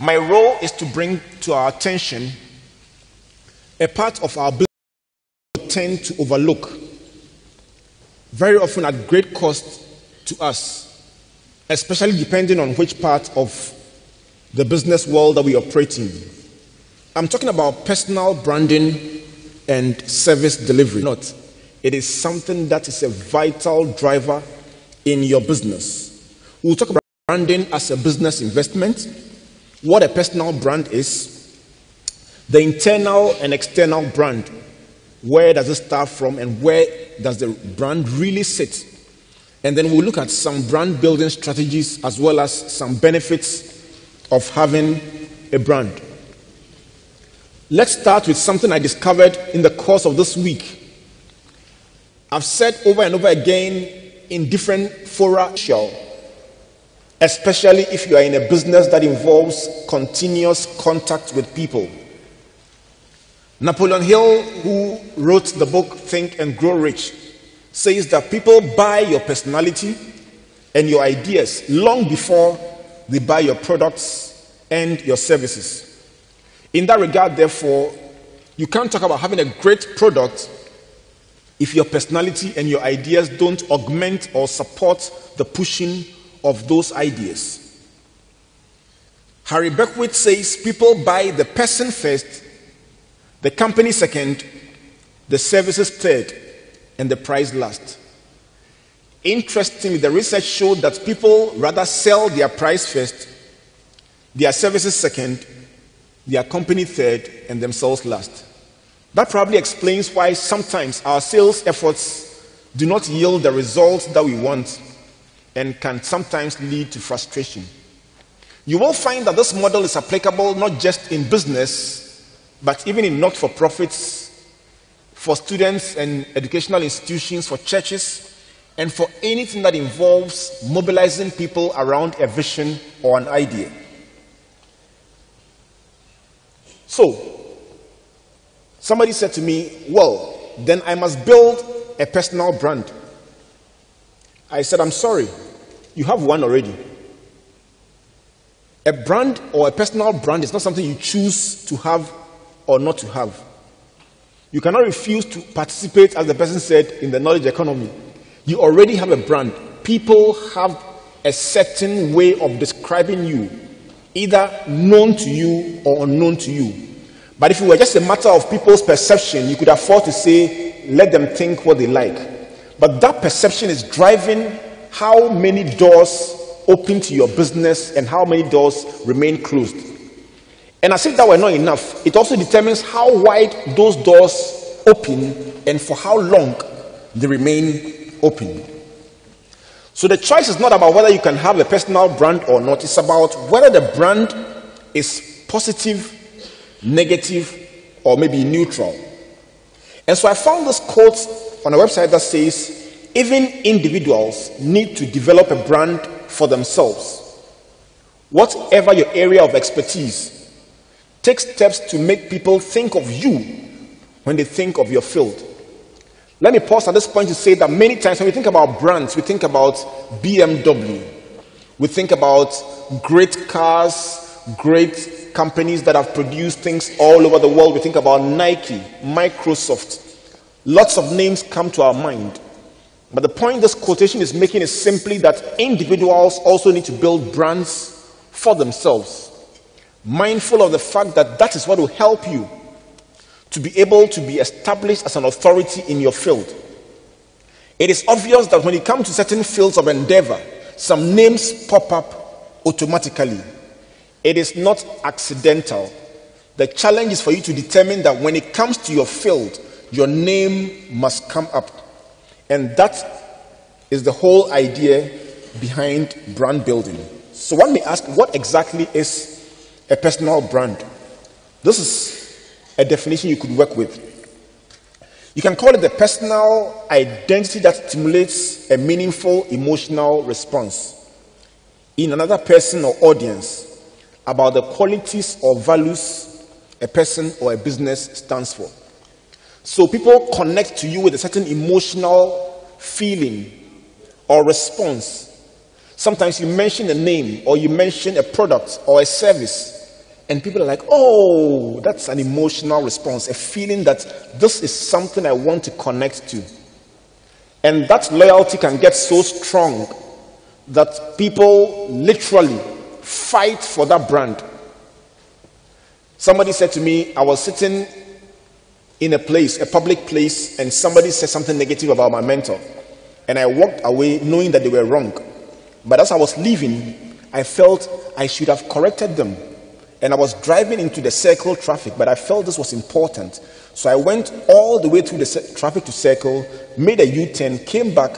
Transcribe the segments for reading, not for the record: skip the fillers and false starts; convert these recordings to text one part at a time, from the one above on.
My role is to bring to our attention a part of our business we tend to overlook, very often at great cost to us, especially depending on which part of the business world that we operate in. I'm talking about personal branding and service delivery. It is something that is a vital driver in your business. We'll talk about branding as a business investment, what a personal brand is, the internal and external brand, where does it start from and where does the brand really sit? And then we'll look at some brand building strategies as well as some benefits of having a brand. Let's start with something I discovered in the course of this week. I've said over and over again in different fora, especially if you are in a business that involves continuous contact with people. Napoleon Hill, who wrote the book Think and Grow Rich, says that people buy your personality and your ideas long before they buy your products and your services. In that regard, therefore, you can't talk about having a great product if your personality and your ideas don't augment or support the pushing of those ideas. Harry Beckwith says people buy the person first, the company second, the services third, and the price last. Interestingly, the research showed that people rather sell their price first, their services second, their company third, and themselves last. That probably explains why sometimes our sales efforts do not yield the results that we want and can sometimes lead to frustration. You will find that this model is applicable not just in business, but even in not-for-profits, for students and educational institutions, for churches, and for anything that involves mobilizing people around a vision or an idea. So, somebody said to me, well, then I must build a personal brand. I said, I'm sorry, you have one already. A brand or a personal brand is not something you choose to have or not to have. You cannot refuse to participate, as the person said, in the knowledge economy. You already have a brand. People have a certain way of describing you, either known to you or unknown to you. But if it were just a matter of people's perception, you could afford to say, let them think what they like. But that perception is driving how many doors open to your business and how many doors remain closed. And as if that were not enough, it also determines how wide those doors open and for how long they remain open. So the choice is not about whether you can have a personal brand or not. It's about whether the brand is positive, negative, or maybe neutral. And so I found this quote on a website that says, even individuals need to develop a brand for themselves. Whatever your area of expertise, take steps to make people think of you when they think of your field. Let me pause at this point to say that many times when we think about brands, we think about BMW. We think about great cars, great companies that have produced things all over the world. We think about Nike, Microsoft. Lots of names come to our mind. But the point this quotation is making is simply that individuals also need to build brands for themselves, mindful of the fact that that is what will help you to be able to be established as an authority in your field. It is obvious that when it comes to certain fields of endeavor, some names pop up automatically. It is not accidental. The challenge is for you to determine that when it comes to your field, your name must come up. And that is the whole idea behind brand building. So one may ask, what exactly is a personal brand? This is a definition you could work with. You can call it the personal identity that stimulates a meaningful emotional response in another person or audience about the qualities or values a person or a business stands for. So people connect to you with a certain emotional feeling or response. Sometimes you mention a name or you mention a product or a service And people are like, oh, that's an emotional response, a feeling that this is something I want to connect to. And that loyalty can get so strong that people literally fight for that brand. Somebody said to me, I was sitting in a place, a public place, and somebody said something negative about my mentor. And I walked away knowing that they were wrong. But as I was leaving, I felt I should have corrected them. And I was driving into the circle traffic, but I felt this was important. So I went all the way through the traffic to circle, made a U-turn, came back.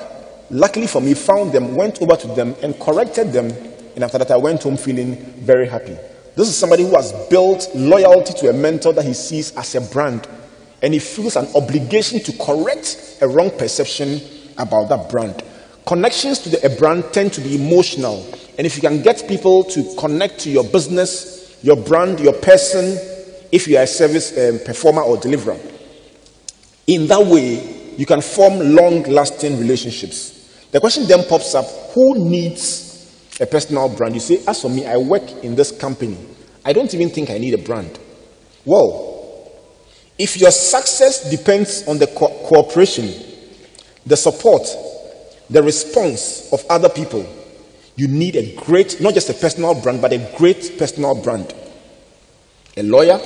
Luckily for me, found them, went over to them and corrected them. And after that, I went home feeling very happy. This is somebody who has built loyalty to a mentor that he sees as a brand. And he feels an obligation to correct a wrong perception about that brand. Connections to a brand tend to be emotional. And if you can get people to connect to your business, your brand, your person, if you are a service performer or deliverer, in that way, you can form long-lasting relationships. The question then pops up, who needs a personal brand? You say, as for me, I work in this company. I don't even think I need a brand. Well, if your success depends on the cooperation, the support, the response of other people, you need a great, not just a personal brand, but a great personal brand. A lawyer,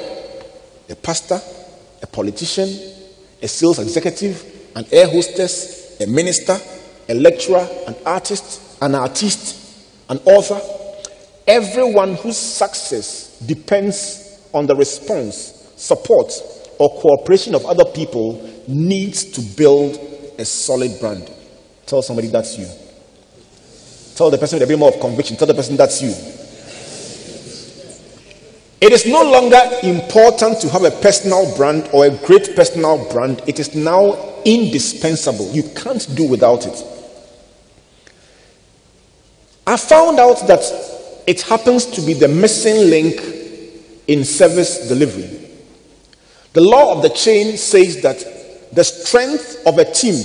a pastor, a politician, a sales executive, an air hostess, a minister, a lecturer, an artist, an author. Everyone whose success depends on the response, support, or cooperation of other people needs to build a solid brand. Tell somebody that's you. Tell the person with a bit more of conviction. Tell the person that's you. It is no longer important to have a personal brand or a great personal brand. It is now indispensable. You can't do without it. I found out that it happens to be the missing link in service delivery. The law of the chain says that the strength of a team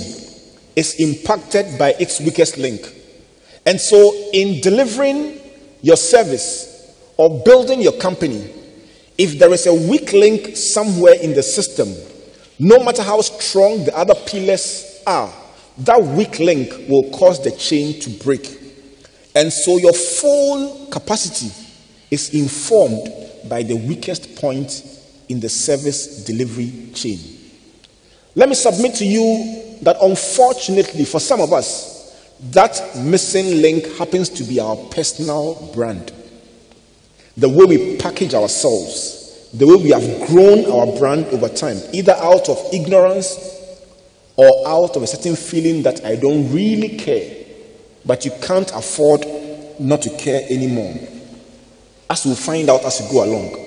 is impacted by its weakest link. And so in delivering your service or building your company, if there is a weak link somewhere in the system, no matter how strong the other pillars are, that weak link will cause the chain to break. And so your full capacity is informed by the weakest point in the service delivery chain. Let me submit to you that unfortunately for some of us, that missing link happens to be our personal brand. The way we package ourselves, the way we have grown our brand over time, either out of ignorance or out of a certain feeling that I don't really care, but you can't afford not to care anymore. As we'll find out as we go along.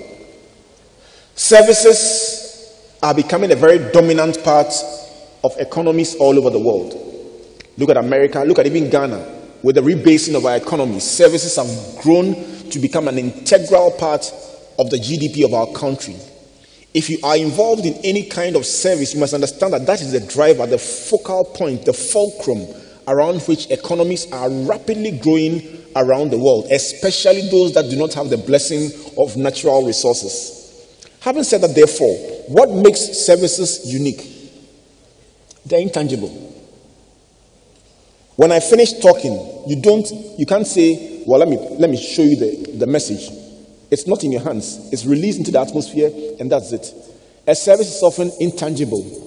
Services are becoming a very dominant part of economies all over the world. Look at America, look at even Ghana. With the rebasing of our economy, services have grown to become an integral part of the GDP of our country. If you are involved in any kind of service, you must understand that that is the driver, the focal point, the fulcrum around which economies are rapidly growing around the world, especially those that do not have the blessing of natural resources. Having said that, therefore, what makes services unique? They're intangible. When I finish talking, you can't say, well, let me show you the message. It's not in your hands. It's released into the atmosphere, and that's it. A service is often intangible.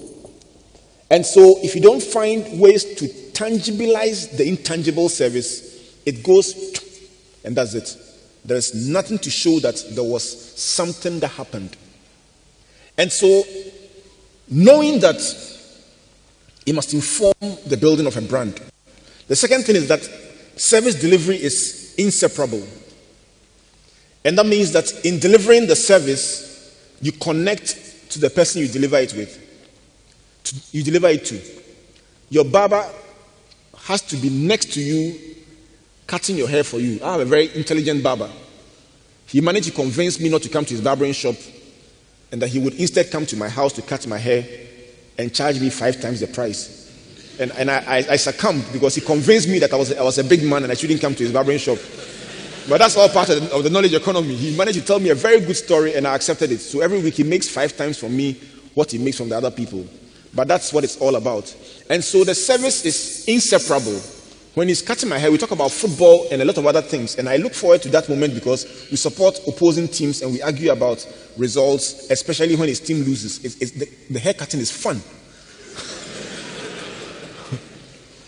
And so if you don't find ways to tangibilize the intangible service, it goes, and that's it. There's nothing to show that there was something that happened. And so, knowing that it must inform the building of a brand. The second thing is that service delivery is inseparable. And that means that in delivering the service, you connect to the person you deliver it with. You deliver it to. Your barber has to be next to you, cutting your hair for you. I have a very intelligent barber. He managed to convince me not to come to his barbering shop and that he would instead come to my house to cut my hair and charge me 5 times the price. And I succumbed because he convinced me that I was a big man and I shouldn't come to his barbering shop. But that's all part of the knowledge economy. He managed to tell me a very good story, and I accepted it. So every week he makes 5 times from me what he makes from the other people. But that's what it's all about. And so the service is inseparable. When he's cutting my hair, we talk about football and a lot of other things. And I look forward to that moment because we support opposing teams and we argue about results, especially when his team loses. The hair cutting is fun.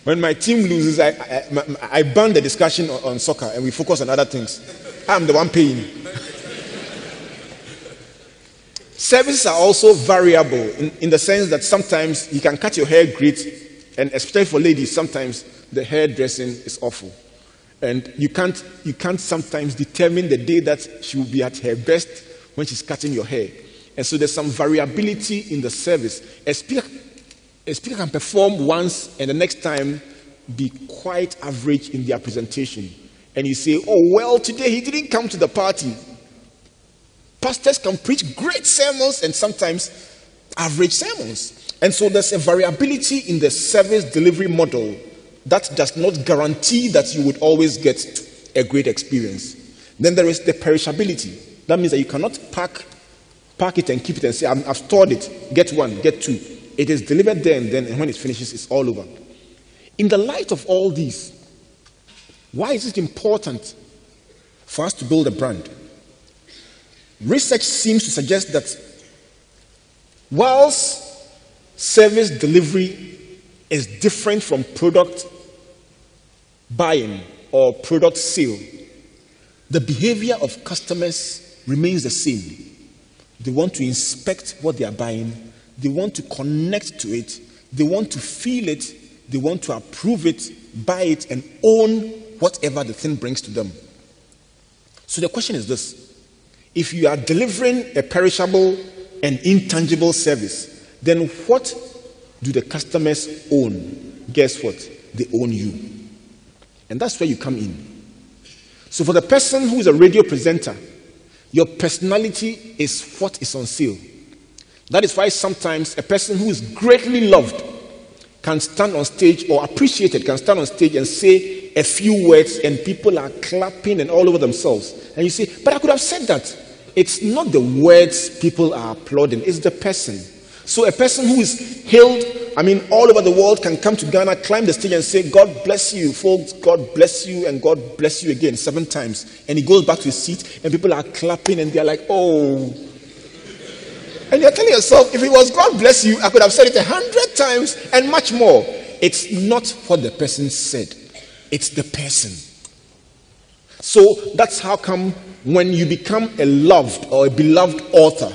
When my team loses, I ban the discussion on soccer and we focus on other things. I'm the one paying. Services are also variable in the sense that sometimes you can cut your hair great, and especially for ladies, sometimes the hairdressing is awful. And you can't sometimes determine the day that she will be at her best when she's cutting your hair. And so there's some variability in the service. A speaker can perform once and the next time be quite average in their presentation. And you say, oh, well, today he didn't come to the party. Pastors can preach great sermons and sometimes average sermons. And so there's a variability in the service delivery model that does not guarantee that you would always get a great experience. Then there is the perishability. That means that you cannot pack it and keep it and say, I've stored it, get 1, get 2. It is delivered there and then, and when it finishes, it's all over. In the light of all these, why is it important for us to build a brand? Research seems to suggest that whilst service delivery is different from product buying or product sale, the behavior of customers remains the same. They want to inspect what they are buying. They want to connect to it. They want to feel it. They want to approve it, buy it, and own whatever the thing brings to them. So the question is this. If you are delivering a perishable and intangible service, then what do the customers own? Guess what? They own you. And that's where you come in. So for the person who is a radio presenter, your personality is what is on sale. That is why sometimes a person who is greatly loved can stand on stage, or appreciated can stand on stage and say a few words and people are clapping and all over themselves. And you say, but I could have said that. It's not the words people are applauding, it's the person. So a person who is hailed, all over the world can come to Ghana, climb the stage and say, God bless you, folks, God bless you, and God bless you again 7 times. And he goes back to his seat and people are clapping and they're like, oh. And you're telling yourself, if it was God bless you, I could have said it 100 times and much more. It's not what the person said. It's the person. So that's how come when you become a loved or a beloved author,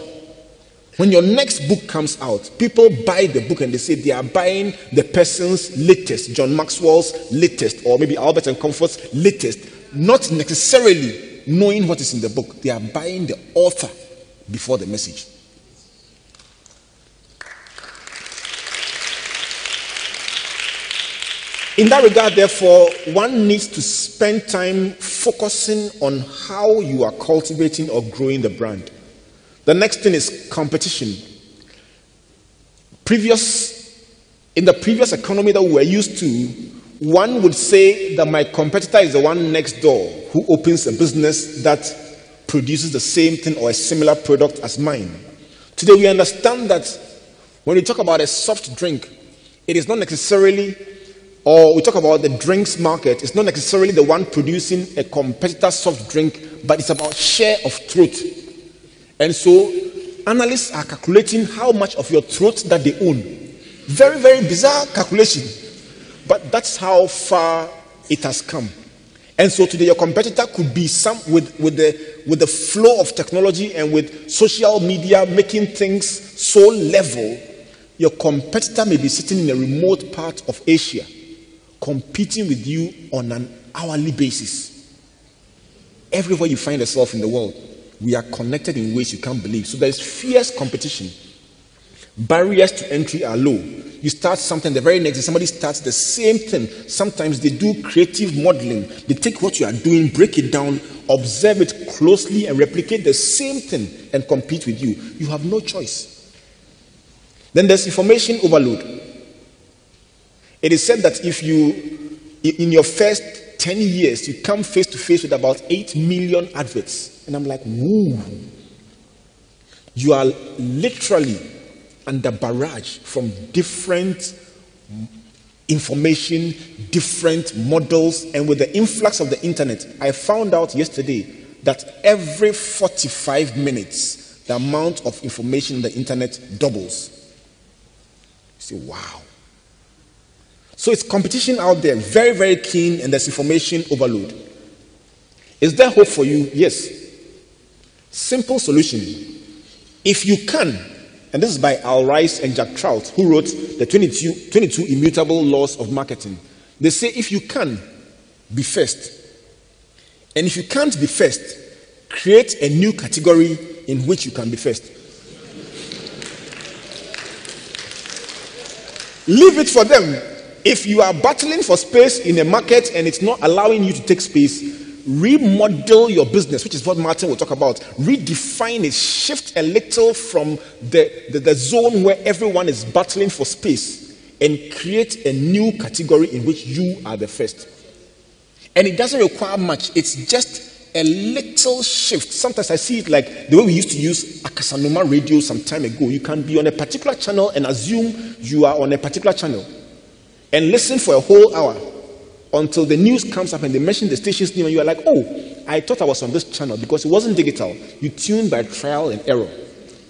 when your next book comes out, people buy the book and they say they are buying the person's latest, John Maxwell's latest, or maybe Albert Comfort's latest, not necessarily knowing what is in the book. They are buying the author before the message. In that regard, therefore, one needs to spend time focusing on how you are cultivating or growing the brand. The next thing is competition. In the previous economy that we were used to, one would say that my competitor is the one next door who opens a business that produces the same thing or a similar product as mine. Today we understand that when we talk about a soft drink, it is not necessarily, or we talk about the drinks market, it's not necessarily the one producing a competitor soft drink, but it's about share of throat. And so analysts are calculating how much of your throat that they own. Very, very bizarre calculation. But that's how far it has come. And so today your competitor could be some with the flow of technology and with social media making things so level. Your competitor may be sitting in a remote part of Asia, competing with you on an hourly basis. Everywhere you find yourself in the world, we are connected in ways you can't believe. So there is fierce competition. Barriers to entry are low. You start something, the very next day somebody starts the same thing. Sometimes they do creative modeling. They take what you are doing, break it down, observe it closely, and replicate the same thing and compete with you. You have no choice. Then there's information overload. It is said that if you, in your first 10 years, you come face to face with about 8 million adverts. And I'm like, woo. You are literally under barrage from different information, different models. And with the influx of the internet, I found out yesterday that every 45 minutes, the amount of information on the internet doubles. You say, wow. So it's competition out there, very, very keen, and there's information overload. Is there hope for you? Yes. Simple solution. If you can, and this is by Al Rice and Jack Trout, who wrote the 22 Immutable Laws of Marketing. They say if you can, be first. And if you can't be first, create a new category in which you can be first. Leave it for them. If you are battling for space in a market and it's not allowing you to take space, remodel your business, which is what Martin will talk about. Redefine it, shift a little from the zone where everyone is battling for space and create a new category in which you are the first. And it doesn't require much. It's just a little shift. Sometimes I see it like the way we used to use Akasanoma radio some time ago. You can be on a particular channel and assume you are on a particular channel and listen for a whole hour until the news comes up and they mention the station's name and you are like, oh, I thought I was on this channel because it wasn't digital. You tune by trial and error.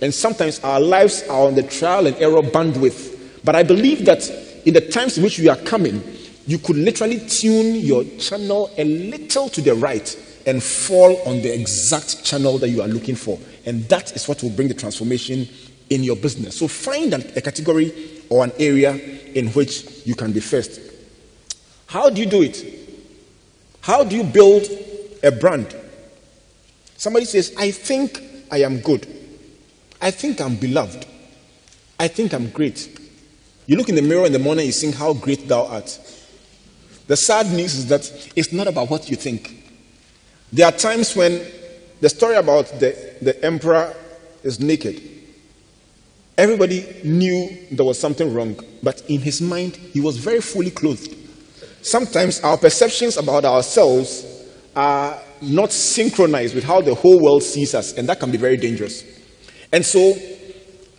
And sometimes our lives are on the trial and error bandwidth. But I believe that in the times in which we are coming, you could literally tune your channel a little to the right and fall on the exact channel that you are looking for. And that is what will bring the transformation in your business. So find a category or an area in which you can be first. How do you do it? How do you build a brand? Somebody says, I think I am good. I think I'm beloved. I think I'm great. You look in the mirror in the morning, you sing, how great thou art. The sad news is that it's not about what you think. There are times when the story about the emperor is naked. Everybody knew there was something wrong, but in his mind, he was very fully clothed. Sometimes our perceptions about ourselves are not synchronized with how the whole world sees us, and that can be very dangerous. And so,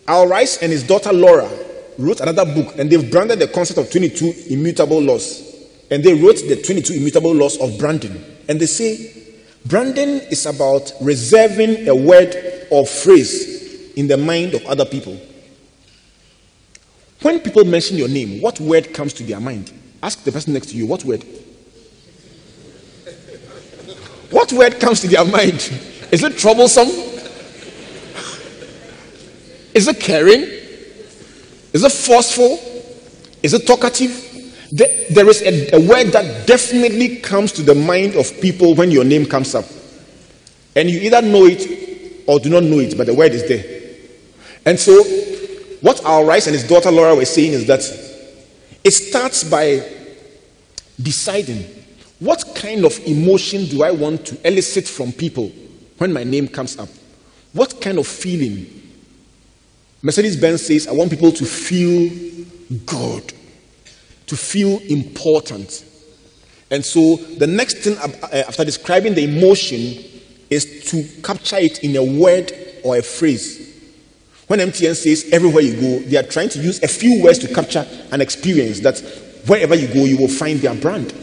Al Rice and his daughter Laura wrote another book, and they've branded the concept of 22 immutable laws. And they wrote the 22 immutable laws of branding. And they say, branding is about reserving a word or phrase in the mind of other people. When people mention your name, what word comes to their mind? Ask the person next to you, what word? What word comes to their mind? Is it troublesome? Is it caring? Is it forceful? Is it talkative? There is a word that definitely comes to the mind of people when your name comes up. And you either know it or do not know it, but the word is there. And so, what Al Rice and his daughter Laura were saying is that it starts by deciding what kind of emotion do I want to elicit from people when my name comes up. What kind of feeling? Mercedes-Benz says, I want people to feel good, to feel important. And so the next thing after describing the emotion is to capture it in a word or a phrase. When MTN says everywhere you go, they are trying to use a few words to capture an experience that wherever you go, you will find their brand.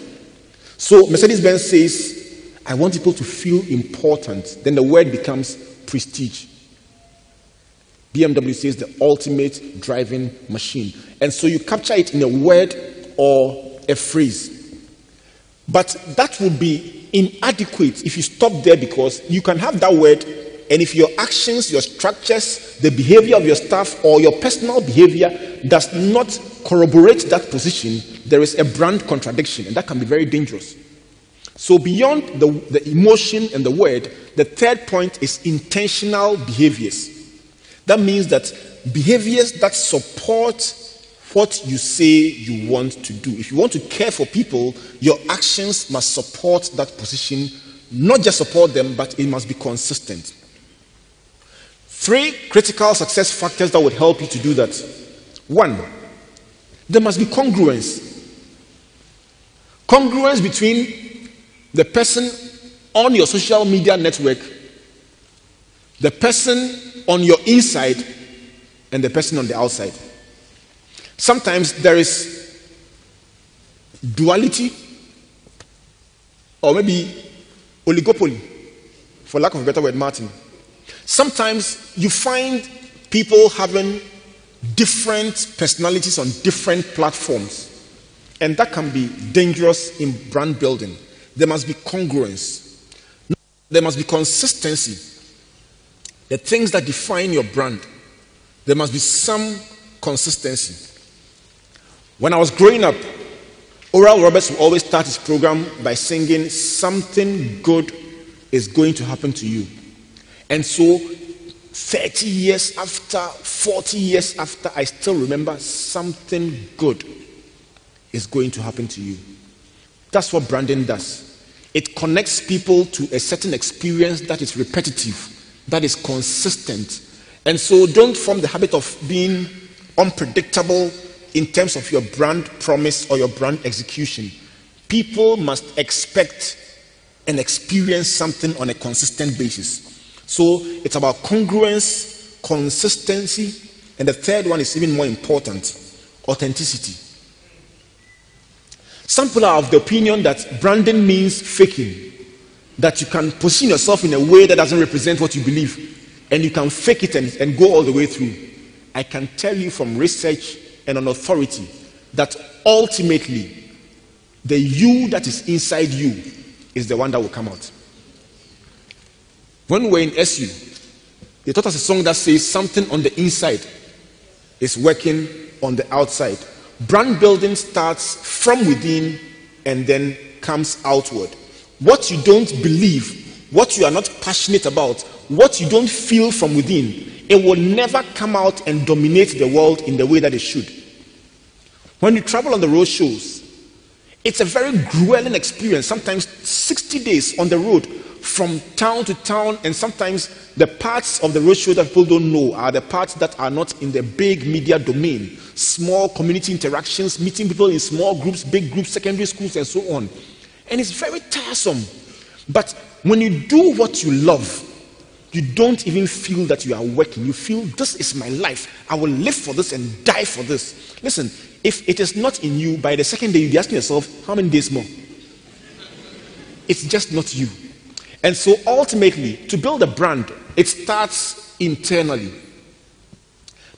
So Mercedes-Benz says, I want people to feel important. Then the word becomes prestige. BMW says the ultimate driving machine. And so you capture it in a word or a phrase. But that would be inadequate if you stop there, because you can have that word, and if your actions, your structures, the behavior of your staff, or your personal behavior does not corroborate that position, there is a brand contradiction, and that can be very dangerous. So beyond the emotion and the word, the third point is intentional behaviors. That means that behaviors that support what you say you want to do. If you want to care for people, your actions must support that position, not just support them, but it must be consistent. 3 critical success factors that would help you to do that. 1, there must be congruence. Congruence between the person on your social media network, the person on your inside, and the person on the outside. Sometimes there is duality, or maybe oligopoly, for lack of a better word, Martin. Sometimes you find people having different personalities on different platforms, and that can be dangerous in brand building. There must be congruence. There must be consistency. The things that define your brand, there must be some consistency. When I was growing up, Oral Roberts would always start his program by singing, "Something good is going to happen to you." And so 30 years after, 40 years after, I still remember something good is going to happen to you. That's what branding does. It connects people to a certain experience that is repetitive, that is consistent. And so don't form the habit of being unpredictable in terms of your brand promise or your brand execution. People must expect and experience something on a consistent basis. So it's about congruence, consistency, and the third one is even more important, authenticity. Some people are of the opinion that branding means faking, that you can position yourself in a way that doesn't represent what you believe, and you can fake it and go all the way through. I can tell you from research and on authority that ultimately the you that is inside you is the one that will come out. When we were in SU, they taught us a song that says something on the inside is working on the outside. Brand building starts from within and then comes outward. What you don't believe, what you are not passionate about, what you don't feel from within, it will never come out and dominate the world in the way that it should. When you travel on the road shows, it's a very grueling experience, sometimes 60 days on the road from town to town, and sometimes the parts of the road show that people don't know are the parts that are not in the big media domain. Small community interactions, meeting people in small groups, big groups, secondary schools, and so on. And it's very tiresome. But when you do what you love, you don't even feel that you are working. You feel, this is my life. I will live for this and die for this. Listen, if it is not in you, by the second day, you'll be asking yourself, how many days more? It's just not you. And so ultimately, to build a brand, it starts internally.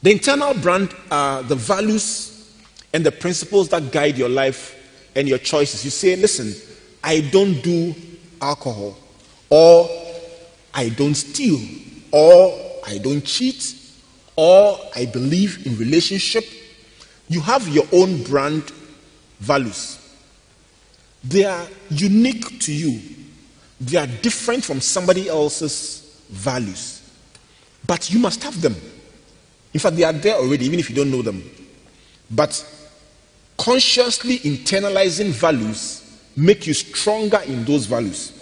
The internal brand are the values and the principles that guide your life and your choices. You say, listen, I don't do alcohol, or I don't steal, or I don't cheat, or I believe in relationship. You have your own brand values. They are unique to you. They are different from somebody else's values. But you must have them. In fact, they are there already, even if you don't know them. But consciously internalizing values make you stronger in those values.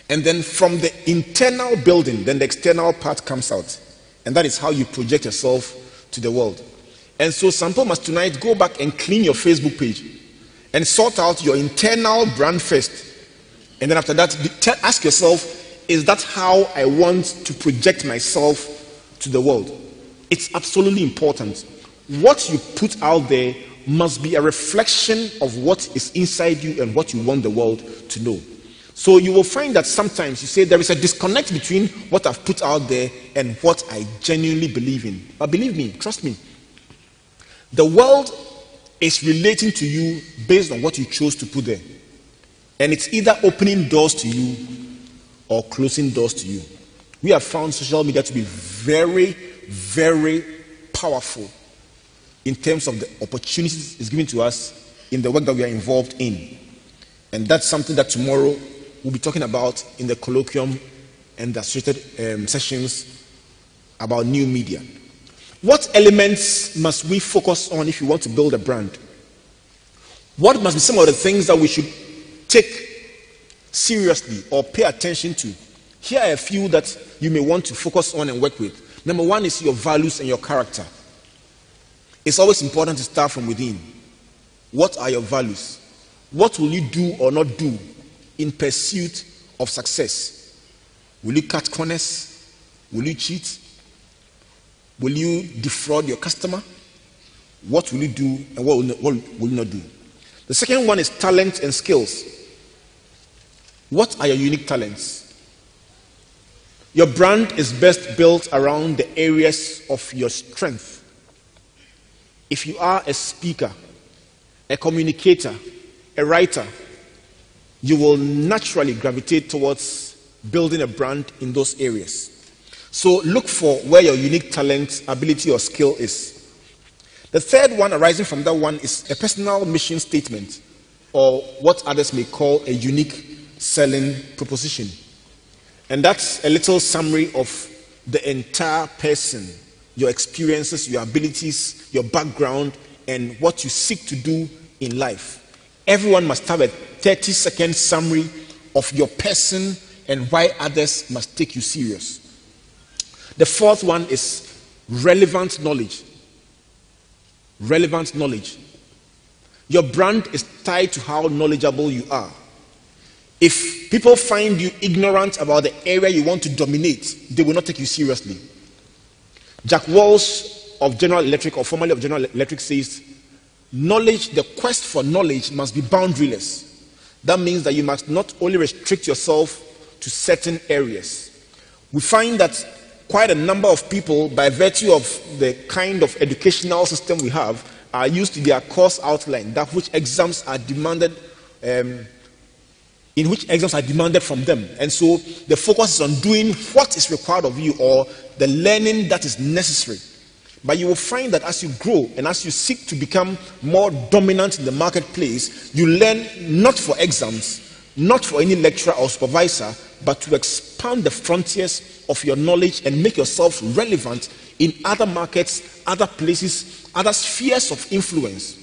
And then from the internal building, then the external part comes out. And that is how you project yourself to the world. And so some people must tonight go back and clean your Facebook page and sort out your internal brand first. And then after that, ask yourself, is that how I want to project myself to the world? It's absolutely important. What you put out there must be a reflection of what is inside you and what you want the world to know. So you will find that sometimes you say there is a disconnect between what I've put out there and what I genuinely believe in. But believe me, trust me, the world is relating to you based on what you chose to put there. And it's either opening doors to you or closing doors to you. We have found social media to be very, very powerful in terms of the opportunities it's giving to us in the work that we are involved in. And that's something that tomorrow we'll be talking about in the colloquium and the associated sessions about new media. What elements must we focus on if you want to build a brand? What must be some of the things that we should take seriously or pay attention to? Here are a few that you may want to focus on and work with. Number one is your values and your character. It's always important to start from within. What are your values? What will you do or not do in pursuit of success? Will you cut corners? Will you cheat? Will you defraud your customer? What will you do and what will you not do? The second one is talent and skills. What are your unique talents? Your brand is best built around the areas of your strength. If you are a speaker, a communicator, a writer, you will naturally gravitate towards building a brand in those areas. So look for where your unique talent, ability, or skill is. The third one arising from that one is a personal mission statement, or what others may call a unique selling proposition. And that's a little summary of the entire person, your experiences, your abilities, your background, and what you seek to do in life. Everyone must have a 30-second summary of your person and why others must take you serious. The fourth one is relevant knowledge. Relevant knowledge. Your brand is tied to how knowledgeable you are. If people find you ignorant about the area you want to dominate, they will not take you seriously. Jack Welch of General Electric, or formerly of General Electric, says, knowledge, the quest for knowledge must be boundaryless. That means that you must not only restrict yourself to certain areas. We find that quite a number of people, by virtue of the kind of educational system we have, are used to their course outline, that which exams are demanded, in which exams are demanded from them. And so the focus is on doing what is required of you, or the learning that is necessary. But you will find that as you grow and as you seek to become more dominant in the marketplace, you learn not for exams, not for any lecturer or supervisor, but to expand the frontiers of your knowledge and make yourself relevant in other markets, other places, other spheres of influence,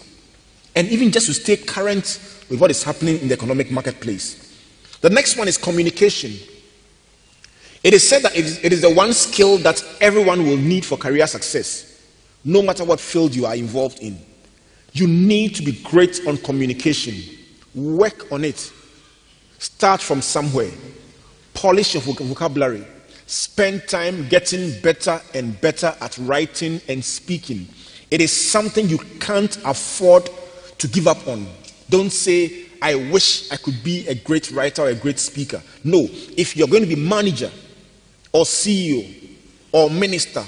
and even just to stay current with what is happening in the economic marketplace. The next one is communication. It is said that it is the one skill that everyone will need for career success, no matter what field you are involved in. You need to be great on communication. Work on it. Start from somewhere. Polish your vocabulary. Spend time getting better and better at writing and speaking. It is something you can't afford to give up on. Don't say, I wish I could be a great writer or a great speaker. No, if you're going to be manager or CEO or minister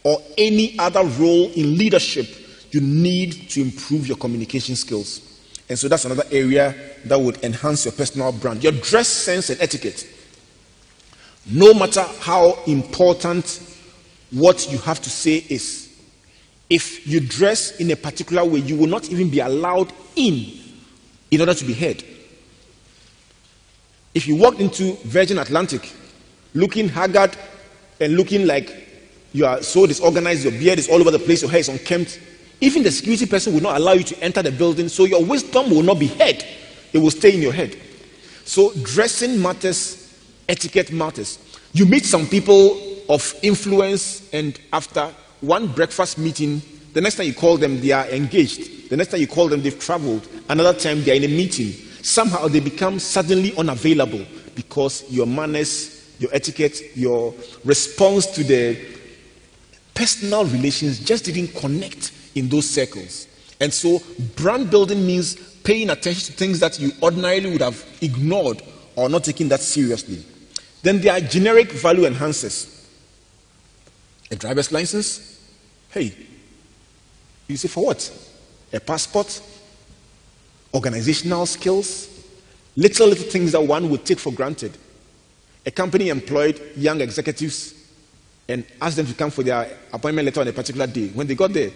or any other role in leadership, you need to improve your communication skills. And so that's another area that would enhance your personal brand. Your dress sense and etiquette. No matter how important what you have to say is, if you dress in a particular way, you will not even be allowed in order to be heard. If you walked into Virgin Atlantic looking haggard and looking like you are so disorganized, your beard is all over the place, your hair is unkempt, even the security person will not allow you to enter the building, so your wisdom will not be heard. It will stay in your head. So dressing matters, etiquette matters. You meet some people of influence, and after one breakfast meeting, the next time you call them, they are engaged. The next time you call them, they've traveled. Another time, they are in a meeting. Somehow, they become suddenly unavailable because your manners, your etiquette, your response to the personal relations just didn't connect in those circles. And so, brand building means paying attention to things that you ordinarily would have ignored or not taking that seriously. Then there are generic value enhancers. A driver's license? Hey, you say for what? A passport? Organizational skills? Little things that one would take for granted. A company employed young executives and asked them to come for their appointment letter on a particular day. When they got there,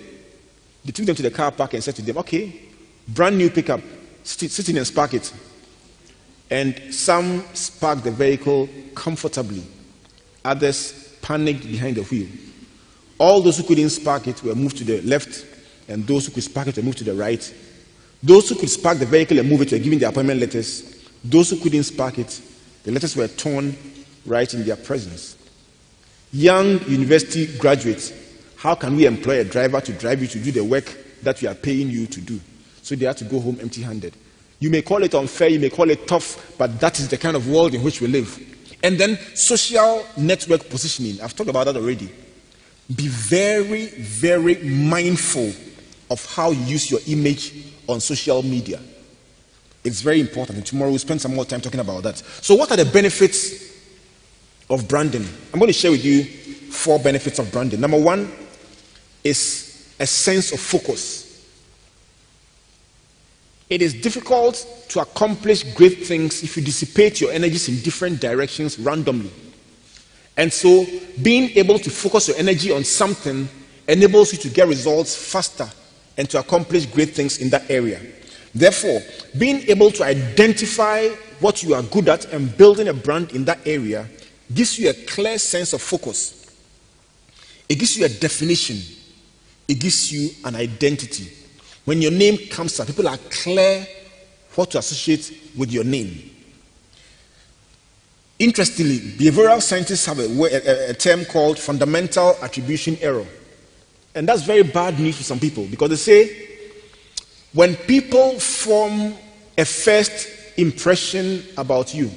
they took them to the car park and said to them, okay, brand new pickup, sit in and spark it. And some sparked the vehicle comfortably. Others panicked behind the wheel. All those who couldn't spark it were moved to the left, and those who could spark it were moved to the right. Those who could spark the vehicle and move it were given their appointment letters. Those who couldn't spark it, the letters were torn right in their presence. Young university graduates, how can we employ a driver to drive you to do the work that we are paying you to do? So they had to go home empty-handed. You may call it unfair, you may call it tough, but that is the kind of world in which we live. And then social network positioning. I've talked about that already. Be very, very mindful of how you use your image on social media. It's very important. And tomorrow we'll spend some more time talking about that. So what are the benefits of branding? I'm going to share with you 4 benefits of branding. Number 1 is a sense of focus. It is difficult to accomplish great things if you dissipate your energies in different directions randomly. And so being able to focus your energy on something enables you to get results faster and to accomplish great things in that area. Therefore, being able to identify what you are good at and building a brand in that area gives you a clear sense of focus. It gives you a definition. It gives you an identity. When your name comes up, people are clear what to associate with your name. Interestingly, behavioral scientists have a term called fundamental attribution error. And that's very bad news for some people, because they say when people form a first impression about you,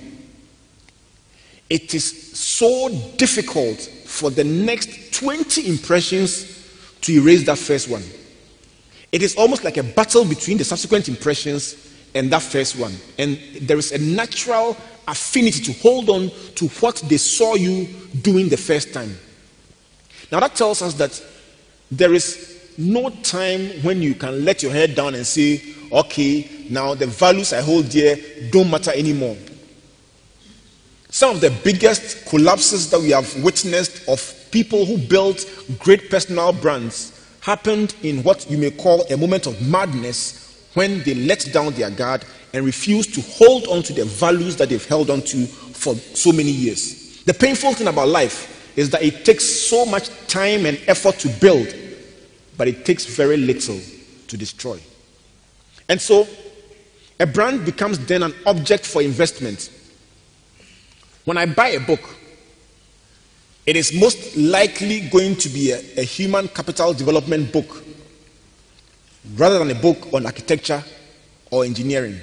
it is so difficult for the next 20 impressions to erase that first one. It is almost like a battle between the subsequent impressions and that first one. And there is a natural affinity to hold on to what they saw you doing the first time. Now that tells us that there is no time when you can let your head down and say, okay, now the values I hold dear don't matter anymore. Some of the biggest collapses that we have witnessed of people who built great personal brands happened in what you may call a moment of madness, when they let down their guard and refused to hold on to the values that they've held on to for so many years. The painful thing about life is that it takes so much time and effort to build, but it takes very little to destroy. And so a brand becomes then an object for investment. When I buy a book, it is most likely going to be a human capital development book rather than a book on architecture or engineering,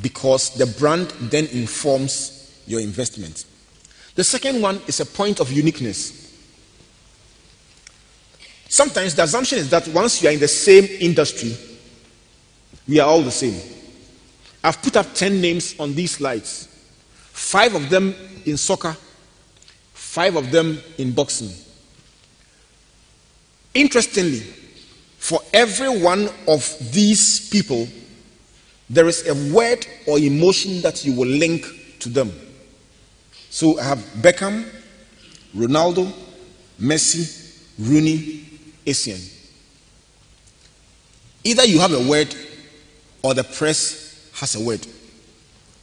because the brand then informs your investment. The second one is a point of uniqueness. Sometimes the assumption is that once you are in the same industry, we are all the same. I've put up 10 names on these slides, 5 of them in soccer, 5 of them in boxing. Interestingly, for every one of these people, there is a word or emotion that you will link to them. So I have Beckham, Ronaldo, Messi, Rooney, Essien. Either you have a word or the press has a word.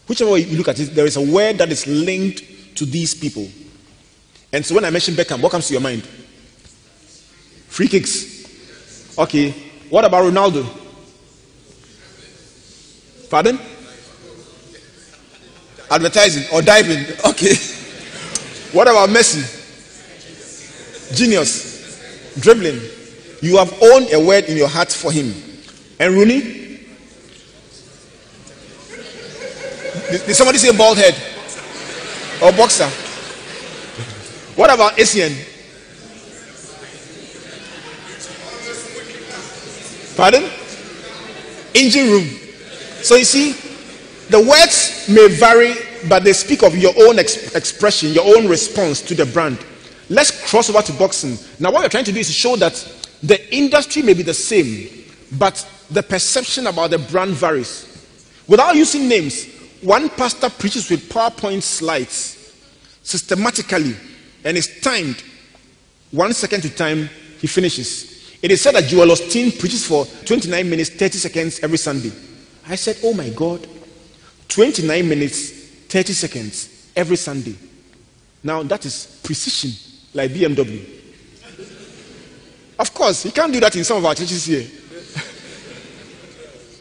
Whichever way you look at it, there is a word that is linked to these people. And so when I mention Beckham, what comes to your mind? Free kicks. Okay. What about Ronaldo? Pardon? Advertising or diving. Okay. What about Messi? Genius. Dribbling. You have owned a word in your heart for him. And Rooney? Did somebody say bald head? Or boxer? What about Essien? Pardon? Engine room. So you see, the words may vary, but they speak of your own expression, your own response to the brand. Let's cross over to boxing. Now what we're trying to do is to show that the industry may be the same, but the perception about the brand varies. Without using names, one pastor preaches with PowerPoint slides systematically, and it's timed 1 second to time he finishes. It is said that Joel Osteen preaches for 29 minutes 30 seconds every Sunday. I said, oh my God, 29 minutes 30 seconds every Sunday. Now that is precision, like BMW. Of course, you can't do that in some of our churches here.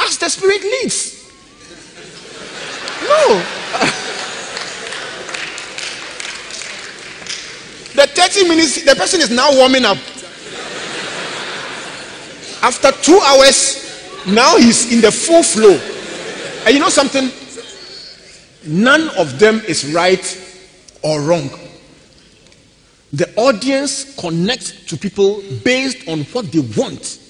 As the Spirit leads. No. The 30 minutes, the person is now warming up. After 2 hours, now he's in the full flow. And you know something? None of them is right or wrong. The audience connects to people based on what they want.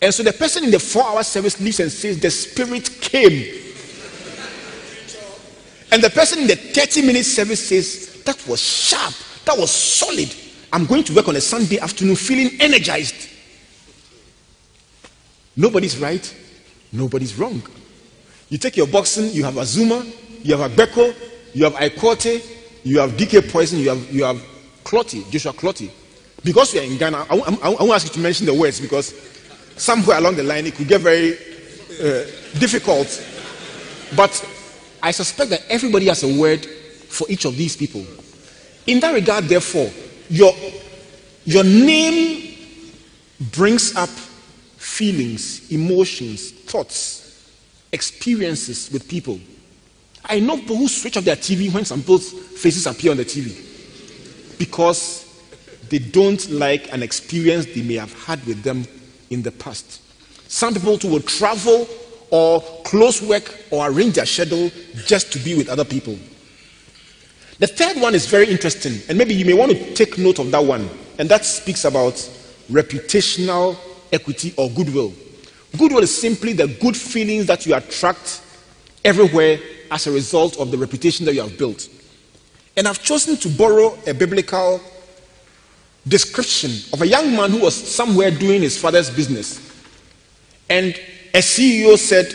And so the person in the 4-hour service leaves and says, the Spirit came. And the person in the 30-minute service says, that was sharp, that was solid. I'm going to work on a Sunday afternoon feeling energized. Nobody's right, nobody's wrong. You take your boxing, you have Azuma, you have Agbeko, you have Aikote, you have DK Poison, you have Clotty, Joshua Clotty. Because we are in Ghana, I want to ask you to mention the words, because somewhere along the line it could get very difficult. But I suspect that everybody has a word for each of these people. In that regard, therefore, your name brings up feelings, emotions, thoughts, experiences with people. I know people who switch off their TV when some people's faces appear on the TV because they don't like an experience they may have had with them in the past. Some people too will travel or close work or arrange their schedule just to be with other people. The third one is very interesting, and maybe you may want to take note of that one, and that speaks about reputational equity or goodwill. Goodwill is simply the good feelings that you attract everywhere as a result of the reputation that you have built. And I've chosen to borrow a biblical description of a young man who was somewhere doing his father's business. And a CEO said,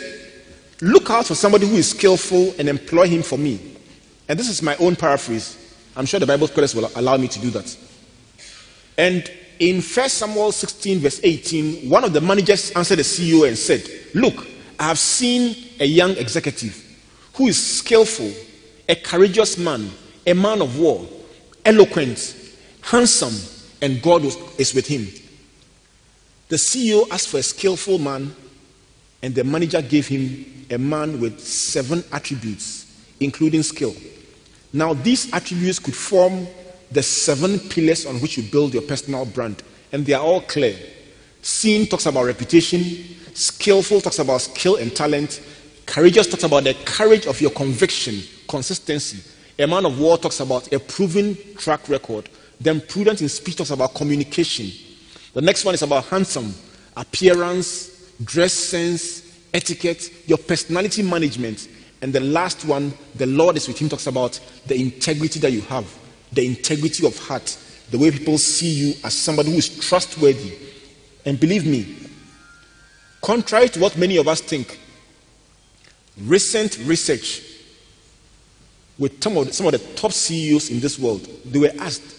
look out for somebody who is skillful and employ him for me. And this is my own paraphrase. I'm sure the Bible scholars will allow me to do that. And in 1 Samuel 16 verse 18, one of the managers answered the CEO and said, look, I have seen a young executive who is skillful, a courageous man, a man of war, eloquent, handsome, and God is with him. The CEO asked for a skillful man, and the manager gave him a man with 7 attributes, including skill. Now, these attributes could form the 7 pillars on which you build your personal brand, and they are all clear. Seen talks about reputation, skillful talks about skill and talent, courageous talks about the courage of your conviction, consistency. A man of war talks about a proven track record. Then prudent in speech talks about communication. The next one is about handsome, appearance, dress sense, etiquette, your personality management. And the last one, the Lord is with him, talks about the integrity that you have, the integrity of heart, the way people see you as somebody who is trustworthy. And believe me, contrary to what many of us think, recent research with some of the top CEOs in this world, they were asked,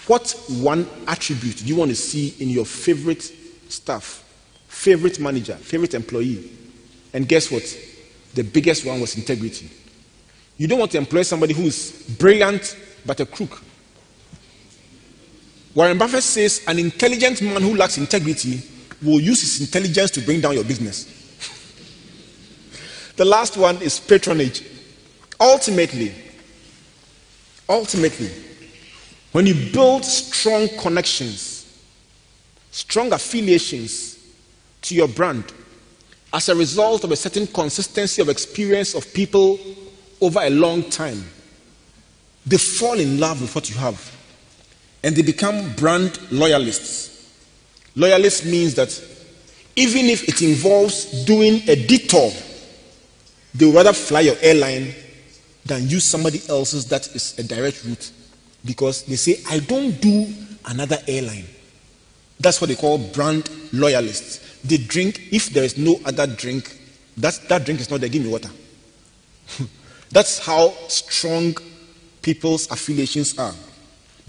what one attribute do you want to see in your favorite staff, favorite manager, favorite employee? And guess what? The biggest one was integrity. You don't want to employ somebody who is brilliant but a crook. Warren Buffett says an intelligent man who lacks integrity will use his intelligence to bring down your business. The last one is patronage. Ultimately, when you build strong connections, strong affiliations to your brand, as a result of a certain consistency of experience of people over a long time, they fall in love with what you have and they become brand loyalists. Loyalist means that even if it involves doing a detour, they would rather fly your airline than use somebody else's that is a direct route, because they say, I don't do another airline. That's what they call brand loyalists. They drink, if there is no other drink, that drink is not there, give me water. That's how strong people's affiliations are.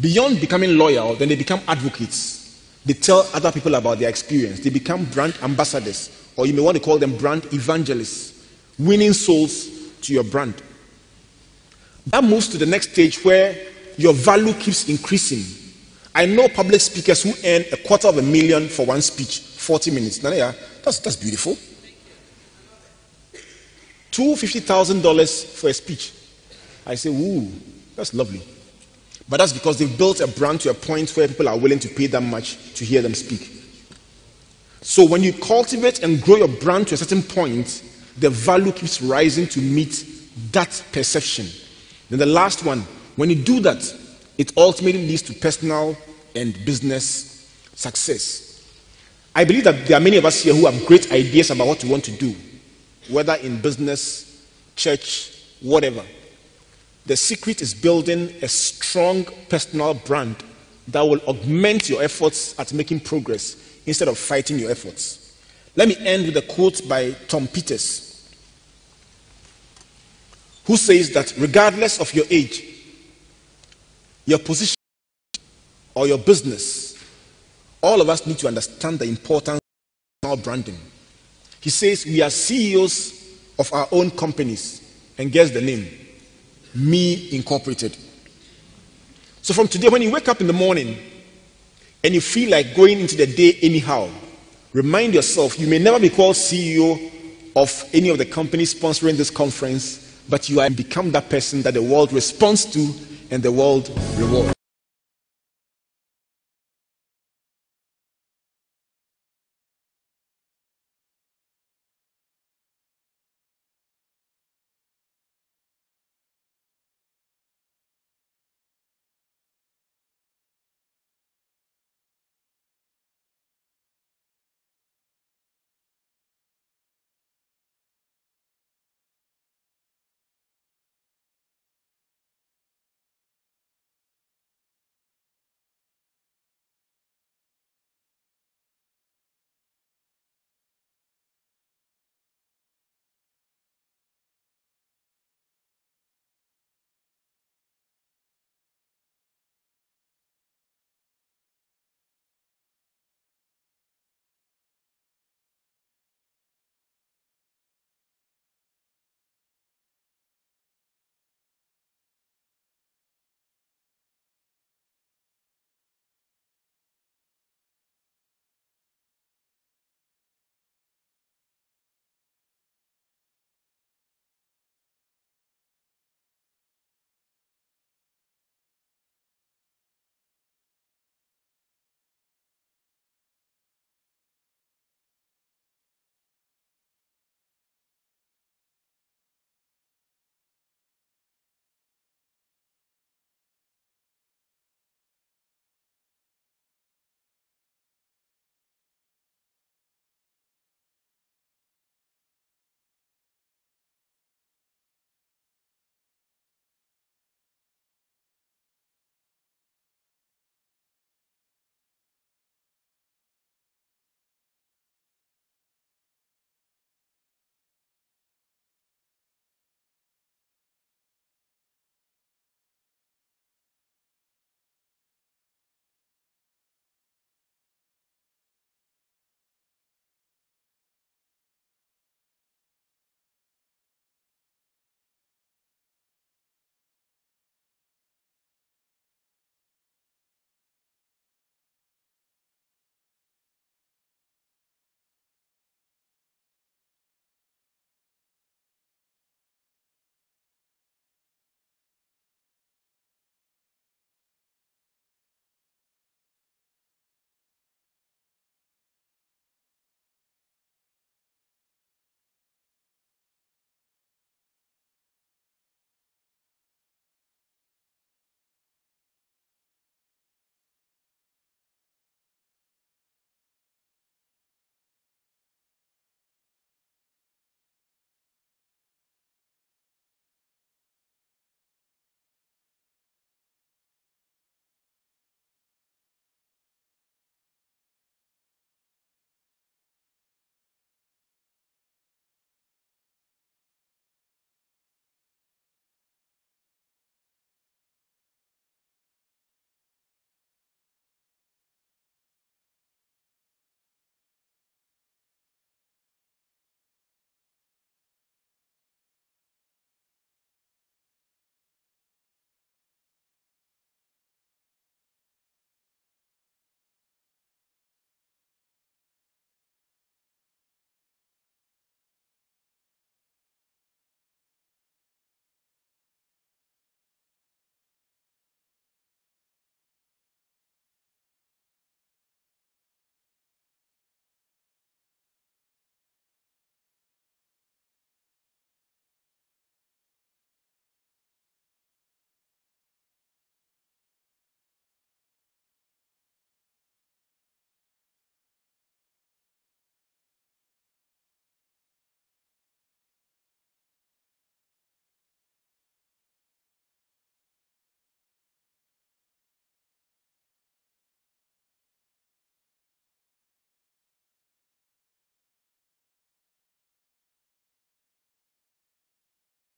Beyond becoming loyal, then they become advocates. They tell other people about their experience. They become brand ambassadors, or you may want to call them brand evangelists, winning souls to your brand. That moves to the next stage where your value keeps increasing. I know public speakers who earn $250,000 for one speech, 40 minutes. Now, that's beautiful. $250,000 for a speech. I say, ooh, that's lovely. But that's because they've built a brand to a point where people are willing to pay that much to hear them speak. So when you cultivate and grow your brand to a certain point, the value keeps rising to meet that perception. Then the last one, when you do that, it ultimately leads to personal and business success. I believe that there are many of us here who have great ideas about what we want to do, whether in business, church, whatever. The secret is building a strong personal brand that will augment your efforts at making progress instead of fighting your efforts. Let me end with a quote by Tom Peters, who says that regardless of your age, your position, or your business, all of us need to understand the importance of personal branding. He says we are CEOs of our own companies, and guess the name? Me Incorporated. So from today, when you wake up in the morning and you feel like going into the day anyhow, remind yourself you may never be called CEO of any of the companies sponsoring this conference, but you are become that person that the world responds to and the world rewards.